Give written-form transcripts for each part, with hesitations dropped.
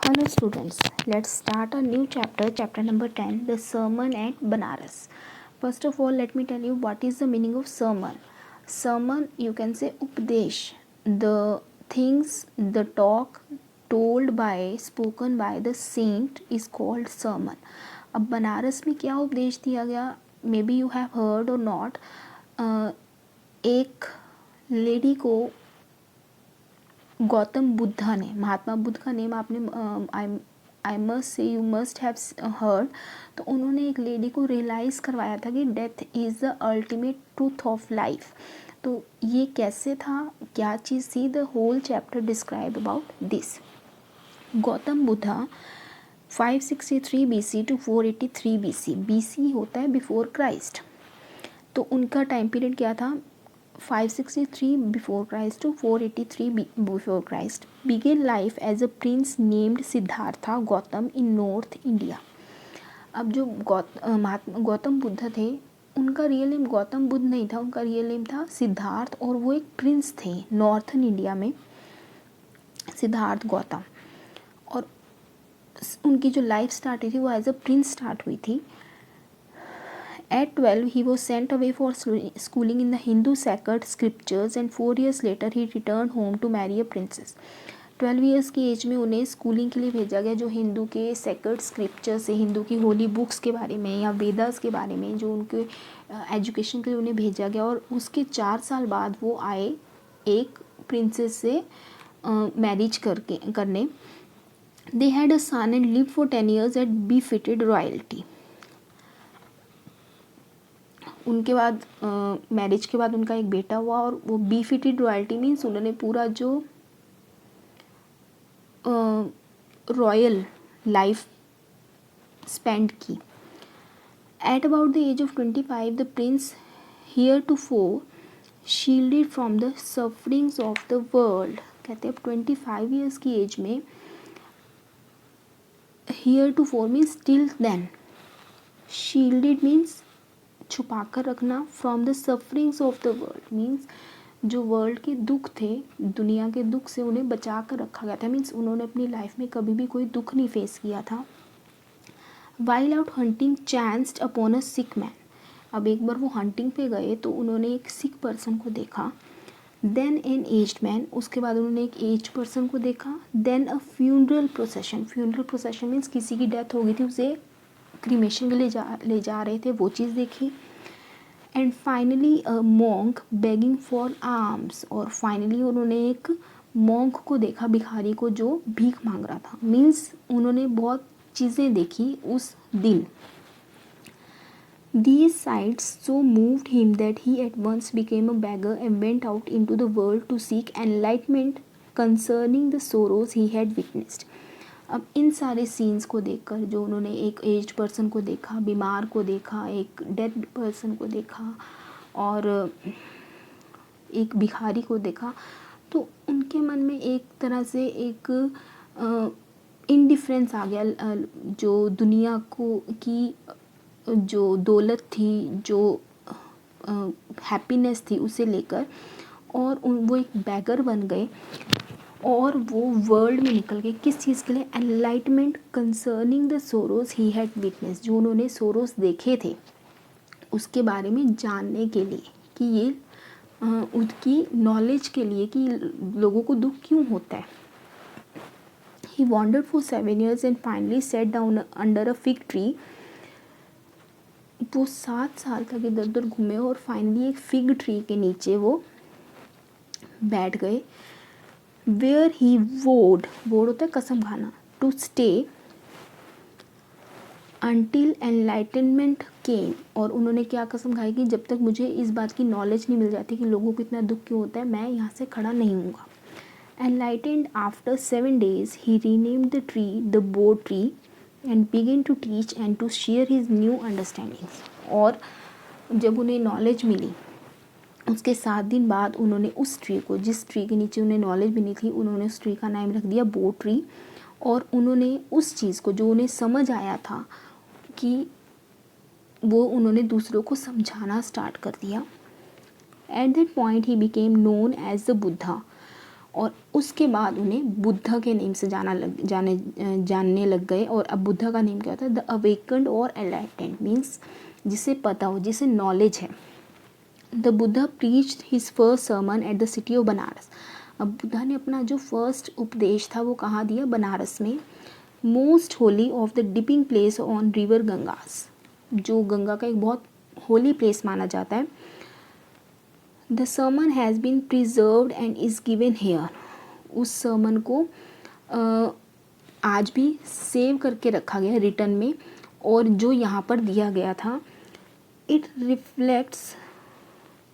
Hello students, let's start a new chapter number 10, the sermon at Banaras. First of all, let me tell you what is the meaning of sermon. Sermon, you can say Updesh, the things, the talk told by, spoken by the saint is called sermon. अब बनारस में क्या उपदेश दिया गया, may be you have heard or not. एक lady को गौतम बुद्धा ने, महात्मा बुद्ध का नेम आपने I must say you must have heard, तो उन्होंने एक लेडी को रियलाइज़ करवाया था कि death is the ultimate truth of life. तो ये कैसे था, क्या चीज़ थी, the whole chapter describe about this. Gautam Buddha 563 BC to 483 BC. BC होता है बिफोर क्राइस्ट, तो उनका टाइम पीरियड क्या था, 563 before Christ to 483 before Christ. Began life as a prince named Siddhartha Gautam in North India. अब जो गौतम बुद्ध थे, उनका रियल नेम गौतम बुद्ध नहीं था, उनका रियल नेम था सिद्धार्थ, और वो एक प्रिंस थे नॉर्थन इंडिया में, सिद्धार्थ गौतम. और उनकी जो लाइफ स्टार्ट हुई थी वो एज अ प्रिंस स्टार्ट हुई थी. At 12, he was sent away for schooling in the Hindu sacred scriptures and 4 years later he returned home to marry a princess. 12 years की एज में उन्हें स्कूलिंग के लिए भेजा गया, जो हिंदू के सेक्रेड स्क्रिप्चर्स है, हिंदू की होली बुक्स के बारे में या वेदास के बारे में, जो उनके एजुकेशन के लिए उन्हें भेजा गया. और उसके 4 साल बाद वो आए एक प्रिंसेस से मैरिज करने. They had a son and live for 10 years at befitted royalty. उनके बाद मैरिज के बाद उनका एक बेटा हुआ, और वो बीफिटेड रॉयल्टी मीन्स उन्होंने पूरा जो रॉयल लाइफ स्पेंड की. At about the age of 25 the prince heretofore shielded from the sufferings of the world. कहते हैं 25 ईयर्स की एज में, heretofore means till then, shielded means छुपा कर रखना, from the sufferings of the world means जो world के दुख थे, दुनिया के दुख से उन्हें बचा कर रखा गया था, मीन्स उन्होंने अपनी लाइफ में कभी भी कोई दुख नहीं फेस किया था. While out hunting chanced upon a sick man. अब एक बार वो हंटिंग पे गए तो उन्होंने एक सिक पर्सन को देखा. देन एन एज्ड मैन, उसके बाद उन्होंने एक एज्ड पर्सन को देखा. Then a funeral procession. Funeral procession means किसी की डेथ हो गई थी, उसे क्रीमेशन के लिए ले जा रहे थे, वो चीज़ देखी. And finally a monk begging for arms. और फाइनली उन्होंने एक मॉन्क को देखा, भिखारी को, जो भीख मांग रहा था. मीन्स उन्होंने बहुत चीज़ें देखी उस दिन. These sights so moved him that he at once became a beggar and went out into the world to seek enlightenment concerning the sorrows he had witnessed. अब इन सारे सीन्स को देखकर, जो उन्होंने एक एज्ड पर्सन को देखा, बीमार को देखा, एक डेड पर्सन को देखा और एक भिखारी को देखा, तो उनके मन में एक तरह से एक इनडिफरेंस आ गया, जो दुनिया को की जो दौलत थी, जो हैप्पीनेस थी, उसे लेकर, और वो एक बैगर बन गए और वो वर्ल्ड में निकल गए. किस चीज़ के लिए, enlightenment concerning the Soros he had witness. जो उन्होंने सोरोस देखे थे उसके बारे में जानने के लिए, कि ये उनकी नॉलेज के लिए कि लोगों को दुख क्यों होता है. He wandered for 7 years and finally set down under a fig tree. वो 7 साल तक इधर उधर घूमे और फाइनली एक फिग ट्री के नीचे वो बैठ गए. वेयर ही वोड होता है कसम खाना, टू स्टे अनटिल एनलाइटनमेंट केम. और उन्होंने क्या कसम खाई कि जब तक मुझे इस बात की नॉलेज नहीं मिल जाती कि लोगों को इतना दुख क्यों होता है, मैं यहाँ से खड़ा नहीं हूँगा. Enlightened after 7 days he renamed the tree the bo tree and begin to teach and to share his new understandings. और जब उन्हें नॉलेज मिली उसके 7 दिन बाद उन्होंने उस ट्री को, जिस ट्री के नीचे उन्हें नॉलेज मिली थी, उन्होंने उस ट्री का नाम रख दिया बो ट्री. और उन्होंने उस चीज़ को, जो उन्हें समझ आया था, कि वो उन्होंने दूसरों को समझाना स्टार्ट कर दिया. At that point he became known as the Buddha. और उसके बाद उन्हें बुद्धा के नेम से जानने लग गए। और अब बुद्धा का नेम क्या होता है? द अवेकन्ड और एनलाइटेंड, मीन्स जिसे पता हो, जिसे नॉलेज है। The Buddha preached his first sermon at the city of Banaras. अब बुद्धा ने अपना जो फर्स्ट उपदेश था वो कहाँ दिया? बनारस में। Most holy of the dipping place on river Ganges, जो गंगा का एक बहुत होली प्लेस माना जाता है। The sermon has been preserved and is given here. उस सर्मन को आज भी सेव करके रखा गया है रिटर्न में, और जो यहाँ पर दिया गया था, it reflects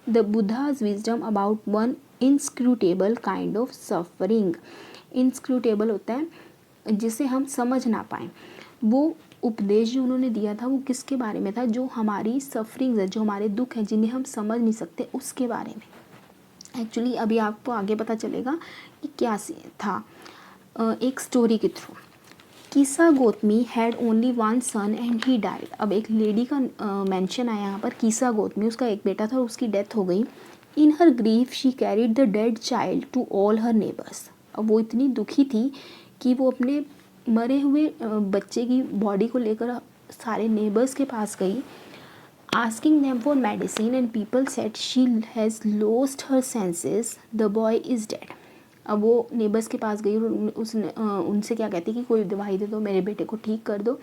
the Buddha's wisdom about one inscrutable kind of suffering. Inscrutable होता है जिसे हम समझ ना पाएँ। वो उपदेश जो उन्होंने दिया था वो किसके बारे में था? जो हमारी सफरिंग्स है, जो हमारे दुख हैं, जिन्हें हम समझ नहीं सकते, उसके बारे में। एक्चुअली अभी आपको आगे पता चलेगा कि क्या था। एक स्टोरी के through. Kisa Gotami had only one son and he died. अब एक लेडी का मेंशन आया यहाँ पर, कीसा गोतमी, उसका एक बेटा था और उसकी डेथ हो गई। In her grief she carried the dead child to all her neighbours. अब वो इतनी दुखी थी कि वो अपने मरे हुए बच्चे की बॉडी को लेकर सारे नेबर्स के पास गई, asking them for medicine, and people said she has lost her senses, the boy is dead. अब वो नेबर्स के पास गई और उसने उनसे क्या कहती कि कोई दवाई दे दो, मेरे बेटे को ठीक कर दो।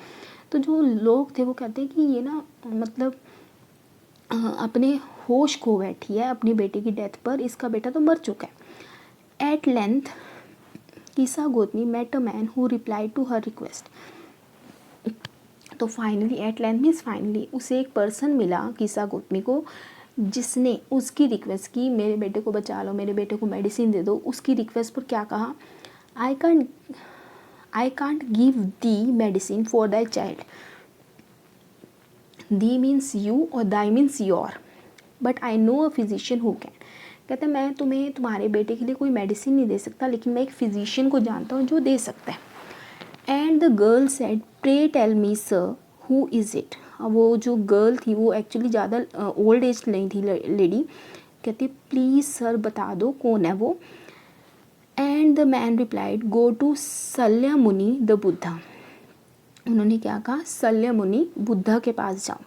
तो जो लोग थे वो कहते कि ये ना मतलब अपने होश खो बैठी है अपनी बेटे की डेथ पर, इसका बेटा तो मर चुका है। At length Kisa Gotami met a man who replied to her request. तो finally, at length means finally, उसे एक पर्सन मिला कीसा गोतमी को जिसने उसकी रिक्वेस्ट की, मेरे बेटे को बचा लो, मेरे बेटे को मेडिसिन दे दो। उसकी रिक्वेस्ट पर क्या कहा? I can't give thee medicine for thy child. Thee means you और thy means your, but I know a physician who can. कहते मैं तुम्हें तुम्हारे बेटे के लिए कोई मेडिसिन नहीं दे सकता, लेकिन मैं एक फिजिशियन को जानता हूँ जो दे सकता है। And the girl said pray tell me sir who is it. अब वो जो गर्ल थी वो एक्चुअली ज़्यादा ओल्ड एज नहीं थी लेडी, कहती प्लीज़ सर बता दो कौन है वो। And the man replied go to Sakya Muni the Buddha. उन्होंने क्या कहा? सल्य मुनि बुद्धा के पास जाओ।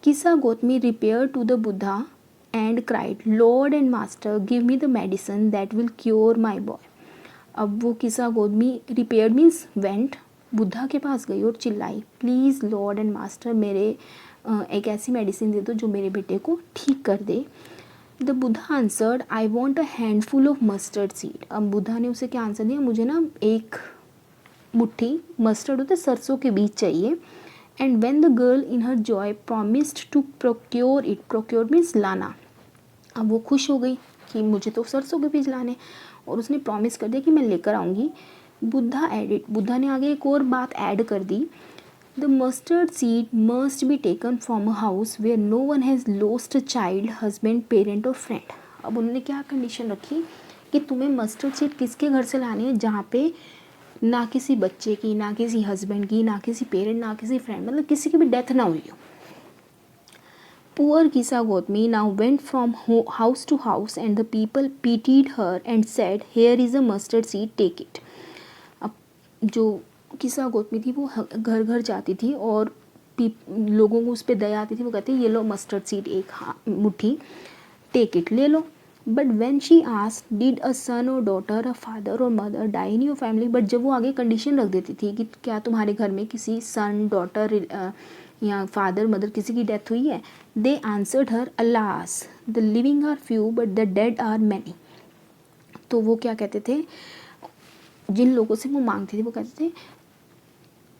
Kisa Gotami repaired to the Buddha and cried lord and master give me the medicine that will cure my boy. अब वो Kisa Gotami repaired means went, Buddha के पास गई और चिल्लाई प्लीज़ लॉर्ड एंड मास्टर, मेरे एक ऐसी मेडिसिन दे दो जो मेरे बेटे को ठीक कर दे। The Buddha answered I want a handful of mustard seed. अब बुद्धा ने उसे क्या आंसर दिया? मुझे ना एक मुट्ठी, मस्टर्ड होते सरसों के बीज चाहिए। And when the girl in her joy promised to procure it, procure means लाना। अब वो खुश हो गई कि मुझे तो सरसों के बीज लाने, और उसने प्रॉमिस कर दिया कि मैं लेकर आऊँगी। बुद्धा एडिड, बुद्धा ने आगे एक और बात ऐड कर दी, the mustard seed must be taken from a house where no one has lost a child, husband, parent or friend. अब उन्होंने क्या कंडीशन रखी कि तुम्हें मस्टर्ड सीड किसके घर से लानी है? जहाँ पे ना किसी बच्चे की, ना किसी हस्बैंड की, ना किसी पेरेंट, ना किसी फ्रेंड, मतलब किसी की भी डेथ ना हुई हो। Poor Kisa Gotmi now went from house to house and the people pitied her and said, "Here is a mustard seed, take it." अब जो किसा गोतमी थी वो घर घर जाती थी और लोगों को उस पर दया आती थी। वो कहती ये लो मस्टर्ड सीड, एक मुट्ठी, टेक इट, ले लो। But when she asked did a son or daughter, a father or mother die in your family, but जब वो आगे कंडीशन रख देती थी कि क्या तुम्हारे घर में किसी सन, डॉटर या फादर, मदर किसी की डेथ हुई है, they answered her alas the living are few but the dead are many. तो वो क्या कहते थे, जिन लोगों से वो मांगती थी वो कहते थे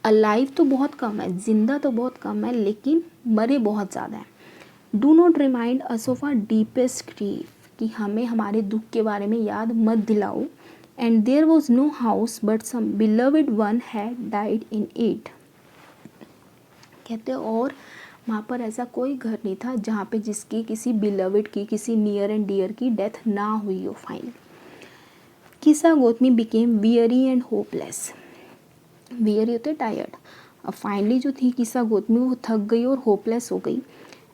अलाइव तो बहुत कम है, जिंदा तो बहुत कम है, लेकिन मरे बहुत ज़्यादा है। Do not remind us of our deepest grief, कि हमें हमारे दुख के बारे में याद मत दिलाओ। And there was no house but some beloved one had died in it. कहते और वहाँ पर ऐसा कोई घर नहीं था जहाँ पे जिसकी किसी बिलव्ड की, किसी नियर एंड डियर की डेथ ना हुई हो। Finally Kisa Gotami became weary and hopeless. Weary होते टायर्ड। अब फाइनली जो थी किसा गोतमी वो थक गई और होपलेस हो गई।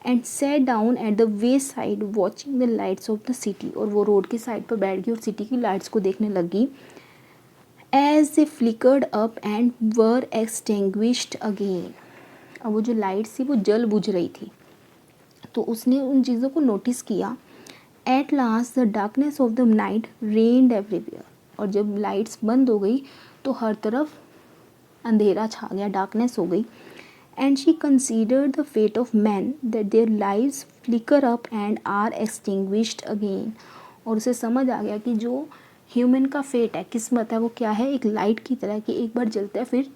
And sat down at the way side watching the lights off the city, और वो रोड की साइड पर बैठ गई और सिटी की लाइट्स को देखने लगी. As they flickered up and were extinguished again. अब वो जो लाइट्स थी वो जल बुझ रही थी, तो उसने उन चीज़ों को नोटिस किया. At last the darkness of the night rained everywhere. और जब लाइट्स बंद हो गई तो हर तरफ अंधेरा छा गया, डार्कनेस हो गई. And she considered the fate of man that their lives flicker up and are extinguished again. और उसे समझ आ गया कि जो ह्यूमन का फेट है, किस्मत है, वो क्या है, एक लाइट की तरह कि एक बार जलता है फिर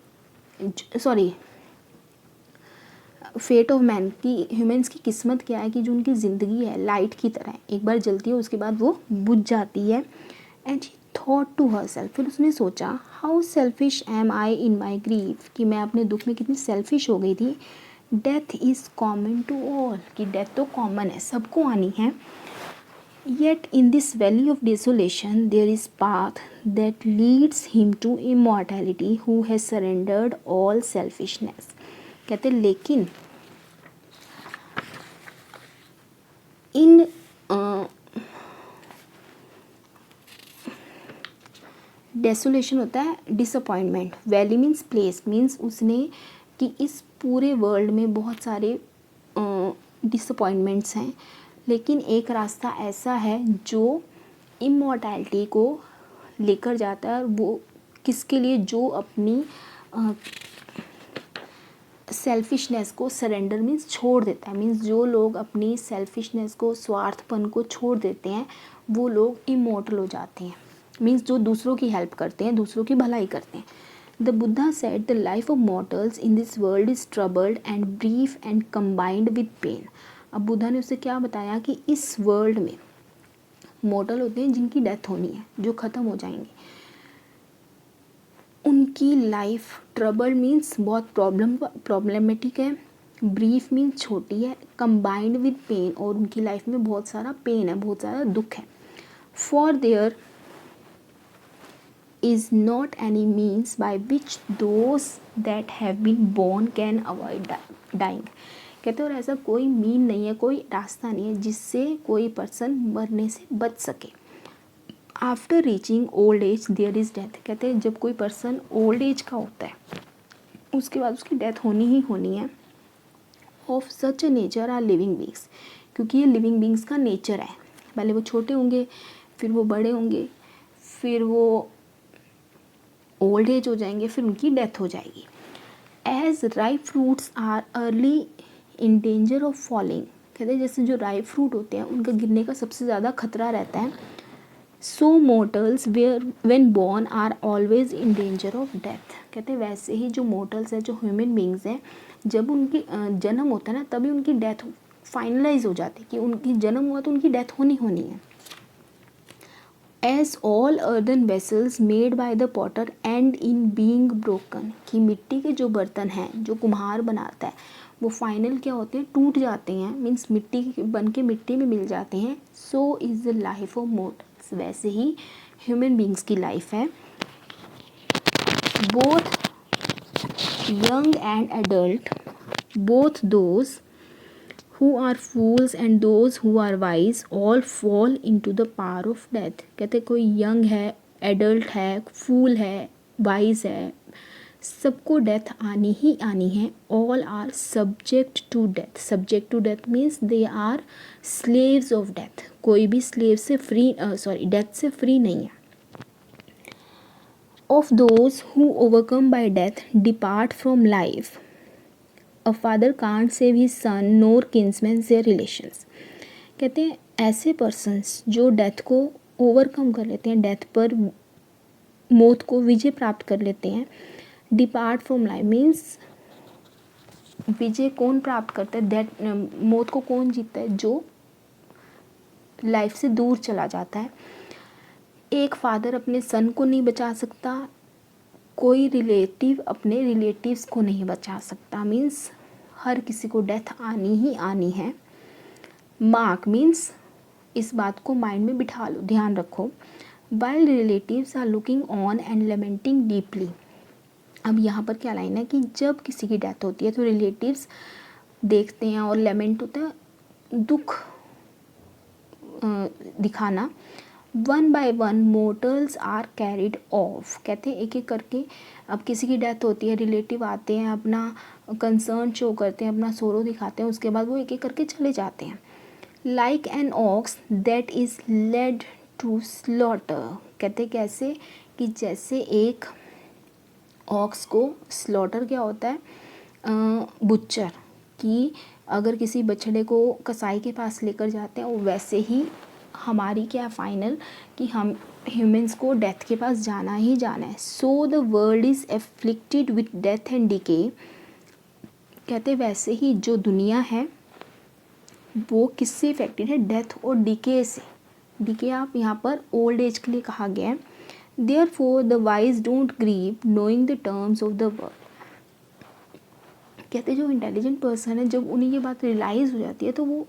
फेट ऑफ मैन की, ह्यूमंस की किस्मत क्या है कि जो उनकी ज़िंदगी है लाइट की तरह एक बार जलती है उसके बाद वो बुझ जाती है. And she thought to herself, फिर उसने सोचा how selfish am I in my grief, कि मैं अपने दुख में कितनी सेल्फिश हो गई थी. Death is common to all, कि डेथ तो कॉमन है, सबको आनी है. Yet in this valley of desolation there is path that leads him to immortality who has surrendered all selfishness. कहते लेकिन इन डेसोलेशन होता है disappointment, valley means place, means उसने कि इस पूरे वर्ल्ड में बहुत सारे डिसअपॉइंटमेंट्स हैं, लेकिन एक रास्ता ऐसा है जो इमॉर्टैलिटी को लेकर जाता है. और वो किसके लिए, जो अपनी सेल्फिशनेस को सरेंडर मीन्स छोड़ देता है. मीन्स जो लोग अपनी सेल्फिशनेस को, स्वार्थपन को छोड़ देते हैं, वो लोग इमॉर्टल हो जाते हैं. मीन्स जो दूसरों की हेल्प करते हैं, दूसरों की भलाई करते हैं. The Buddha said the life of mortals in this world is troubled and brief and combined with pain. अब बुद्धा ने उसे क्या बताया कि इस वर्ल्ड में मॉर्टल होते हैं जिनकी डेथ होनी है, जो ख़त्म हो जाएंगे, उनकी लाइफ ट्रबल मीन्स बहुत प्रॉब्लमेटिक है, ब्रीफ मीन्स छोटी है, कंबाइंड विद पेन, और उनकी लाइफ में बहुत सारा पेन है, बहुत सारा दुख है. For there is not any means by which those that have been born can avoid dying. कहते और ऐसा कोई मीन नहीं है, कोई रास्ता नहीं है जिससे कोई पर्सन मरने से बच सके. After reaching old age there is death. कहते हैं जब कोई पर्सन ओल्ड एज का होता है उसके बाद उसकी डेथ होनी ही होनी है. Of such a nature are living beings, क्योंकि ये लिविंग बींग्स का नेचर है. पहले वो छोटे होंगे, फिर वो बड़े होंगे, फिर वो ओल्ड एज हो जाएंगे, फिर उनकी डेथ हो जाएगी. As ripe fruits are early in danger of falling. कहते हैं जैसे जो राइप फ्रूट होते हैं उनका गिरने का सबसे ज़्यादा खतरा रहता है. So mortals when born are always in danger of death. कहते हैं वैसे ही जो मोर्टल्स हैं, जो ह्यूमन बींग्स हैं, जब उनकी जन्म होता है ना तभी उनकी डेथ फाइनलाइज हो जाती है कि उनकी जन्म हुआ तो उनकी डेथ होनी है. As all earthen vessels made by the potter end in being broken. कि मिट्टी के जो बर्तन हैं जो कुम्हार बनाता है वो फाइनल क्या होते हैं, टूट जाते हैं, मीन्स मिट्टी बन के मिट्टी में मिल जाते हैं. So is the life of mortals. वैसे ही ह्यूमन बींग्स की लाइफ है. Both young and adult, both those who are fools and those who are wise all fall into the power of death. कहते कोई यंग है, adult है, फूल है, wise है, सबको डेथ आनी ही आनी है. All are subject to death. Subject to death means they are slaves of death. कोई भी स्लेव से फ्री डेथ से फ्री नहीं है. Of those who overcome bye death depart from life. A father can't save his son nor kinsmen their relations. कहते हैं ऐसे persons जो डेथ को ओवरकम कर लेते हैं, डेथ पर मौत को विजय प्राप्त कर लेते हैं. डिपार्ट फ्रॉम लाइफ मीन्स विजय कौन प्राप्त करता है, डेथ मौत को कौन जीतता है, जो लाइफ से दूर चला जाता है. एक फादर अपने सन को नहीं बचा सकता, कोई रिलेटिव अपने रिलेटिव्स को नहीं बचा सकता. मीन्स हर किसी को डेथ आनी ही आनी है. मार्क मीन्स इस बात को माइंड में बिठा लो, ध्यान रखो. While relatives are looking on and lamenting deeply. अब यहाँ पर क्या लाइन है कि जब किसी की डेथ होती है तो रिलेटिव्स देखते हैं और लेमेंट होता है, दुख दिखाना। One by one mortals are carried off, कहते हैं एक एक करके अब किसी की डेथ होती है, रिलेटिव आते हैं, अपना कंसर्न शो करते हैं, अपना सोरो दिखाते हैं, उसके बाद वो एक एक करके चले जाते हैं। Like an ox that is led to slaughter, कहते कैसे कि जैसे एक ऑक्स को स्लॉटर क्या होता है, बुच्चर, कि अगर किसी बछड़े को कसाई के पास लेकर जाते हैं, वो वैसे ही हमारी क्या फाइनल कि हम ह्यूमंस को डेथ के पास जाना ही जाना है। So the world is afflicted with death and decay, कहते वैसे ही जो दुनिया है वो किससे इफेक्टेड है, डेथ और डिके से। डिके आप यहाँ पर ओल्ड एज के लिए कहा गया है। Therefore the wise don't grieve knowing the terms of the world, कहते जो इंटेलिजेंट पर्सन है जब उन्हें ये बात रियलाइज़ हो जाती है तो वो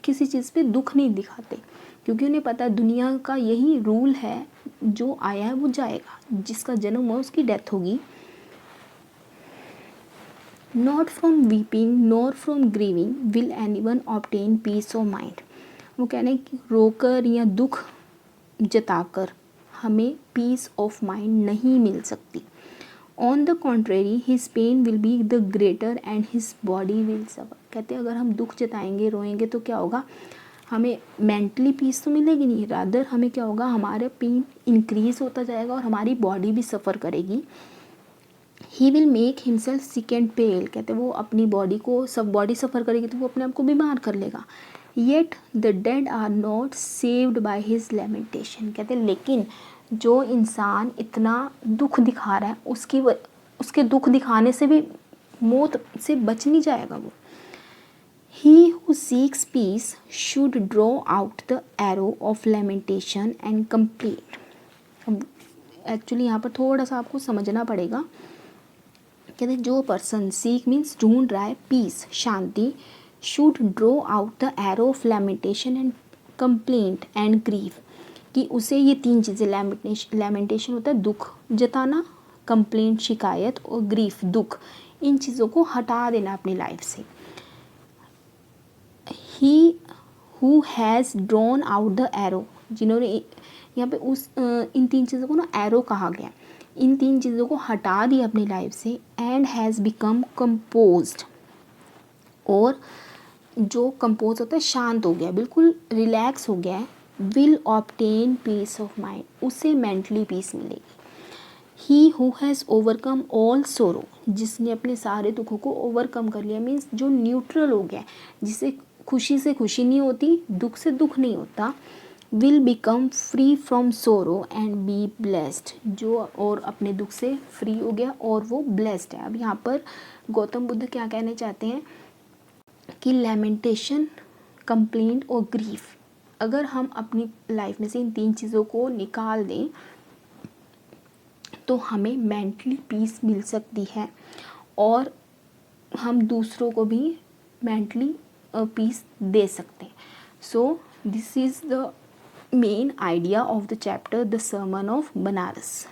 किसी चीज़ पे दुख नहीं दिखाते, क्योंकि उन्हें पता है दुनिया का यही रूल है, जो आया है वो जाएगा, जिसका जन्म हुआ उसकी डेथ होगी। Not from weeping nor from grieving will anyone obtain peace of mind, वो कहने कि रोकर या दुख जताकर हमें पीस ऑफ माइंड नहीं मिल सकती। On the contrary his pain will be the greater and his body will suffer, कहते हैं अगर हम दुख जताएंगे रोएंगे तो क्या होगा, हमें मेंटली पीस तो मिलेगी नहीं, रादर हमें क्या होगा, हमारा पेन इंक्रीज होता जाएगा और हमारी बॉडी भी सफ़र करेगी। He will make himself sick and pale, कहते वो अपनी बॉडी को सब बॉडी सफ़र करेगी तो वो अपने आप को बीमार कर लेगा। Yet the dead are not saved by his lamentation, कहते लेकिन जो इंसान इतना दुख दिखा रहा है उसके दुख दिखाने से भी मौत से बच नहीं जाएगा वो। He who seeks peace should draw out the arrow of lamentation and complaint। अब एक्चुअली यहाँ पर थोड़ा सा आपको समझना पड़ेगा, कहते जो पर्सन सीक मीन्स ढूंढ रहा है पीस शांति, should draw out the arrow of lamentation and complaint and grief, कि उसे ये तीन चीज़ें, लैमेंटेशन होता है दुख जताना, कंप्लेंट शिकायत और ग्रीफ दुख, इन चीज़ों को हटा देना अपनी लाइफ से। ही who has drawn out the arrow, जिन्होंने यहाँ पे उस इन तीन चीज़ों को ना एरो कहा गया, इन तीन चीज़ों को हटा दिया अपनी लाइफ से। एंड हैज़ बिकम कंपोज्ड, और जो कंपोज होता है शांत हो गया, बिल्कुल रिलैक्स हो गया है। Will obtain peace of mind, उसे मेंटली पीस मिलेगी। He who has overcome all sorrow, जिसने अपने सारे दुखों को ओवरकम कर लिया, मीन्स जो न्यूट्रल हो गया, जिसे खुशी से खुशी नहीं होती, दुख से दुख नहीं होता। Will become free from sorrow and be blessed, जो और अपने दुख से फ्री हो गया और वो ब्लेस्ड है। अब यहाँ पर गौतम बुद्ध क्या कहने चाहते हैं कि लैमेंटेशन, कंप्लेंट और ग्रीफ, अगर हम अपनी लाइफ में से इन तीन चीज़ों को निकाल दें तो हमें मेंटली पीस मिल सकती है और हम दूसरों को भी मेंटली पीस दे सकते हैं। So this is the main idea of the chapter the sermon of Banaras.